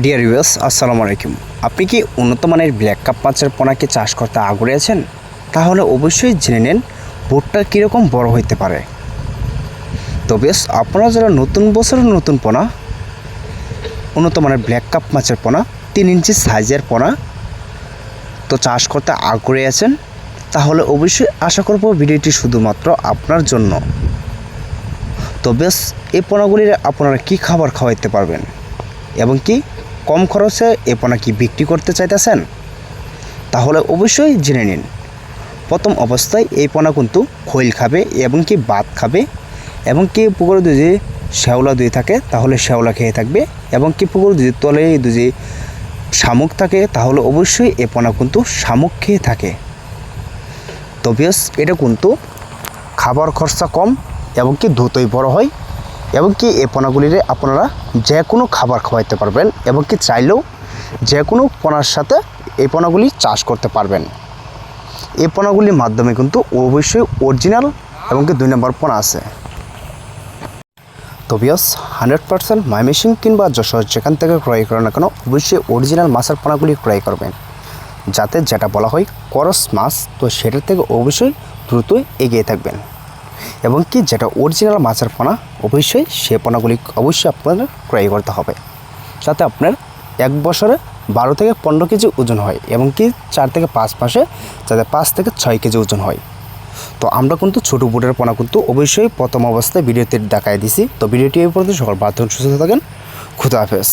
Dear viewers, আসসালামু আলাইকুম। আপনি কি উন্নত মানের ব্ল্যাক কাপ মাছের পোনাকে চাষ করতে আগ্রহী আছেন? তাহলে অবশ্যই জেনে নিন বোটটা কীরকম বড় হইতে পারে। তো বেশ, আপনারা যারা নতুন বছরের নতুন পোনা, উন্নত মানের ব্ল্যাক কাপ মাছের পোনা 3 ইঞ্চি সাইজের পোনা তো চাষ করতে আগ্রহী আছেন, তাহলে অবশ্যই আশা করব ভিডিওটি শুধুমাত্র আপনার জন্য। তো বেশ, এই পোনাগুলির আপনারা কী খাবার খাওয়াইতে পারবেন এবং কি কম খরচে এ পোনা কি বিক্রি করতে চাইতেছেন, তাহলে অবশ্যই জেনে নিন। প্রথম অবস্থায় এই পোনা কিন্তু খৈল খাবে এবং কি ভাত খাবে, এবং কি পুকুরে যদি শ্যাওলা দুই থাকে তাহলে শ্যাওলা খেয়ে থাকবে, এবং কি পুকুরে যদি তলে যদি শামুক থাকে তাহলে অবশ্যই এ পোনা কিন্তু শামুক খেয়ে থাকে। তো বেশ, এটা কিন্তু খাবার খরচা কম এবং কি দ্রুতই বড় হয়, এবং কি এই পোনাগুলিরে আপনারা যে কোনো খাবার খাওয়াইতে পারবেন, এবং কি চাইলেও যে কোনো পোনার সাথে এই পোনাগুলি চাষ করতে পারবেন। এই পোনাগুলির মাধ্যমে কিন্তু অবশ্যই অরিজিনাল এবং কি 2 নম্বর পোনা আছে। তো ভিউয়ার্স, 100% ময়মনসিং কিংবা যশোর যেখান থেকে ক্রয় করেন না কেন অবশ্যই অরিজিনাল মাছের পোনাগুলি ক্রয় করবেন, যাতে যেটা বলা হয় করস মাছ, তো সেটার থেকে অবশ্যই দ্রুত এগিয়ে থাকবেন। এবং কি যেটা অরিজিনাল মাছের পোনা অবশ্যই সে পোনাগুলি অবশ্যই আপনাদের ক্রয় করতে হবে, যাতে আপনার 1 বছরে 12 থেকে 15 কেজি ওজন হয়, এবং কি 4 থেকে 5 মাসে যাতে 5 থেকে 6 কেজি ওজন হয়। তো আমরা কিন্তু ছোটো বুটের পোনা কিন্তু অবশ্যই প্রথম অবস্থায় ভিডিওতে দেখাই দিছি। তো ভিডিওটি এই পর্যন্ত, সকল ভালো থাকুন, সুস্থ থাকেন, খুদা হাফেজ।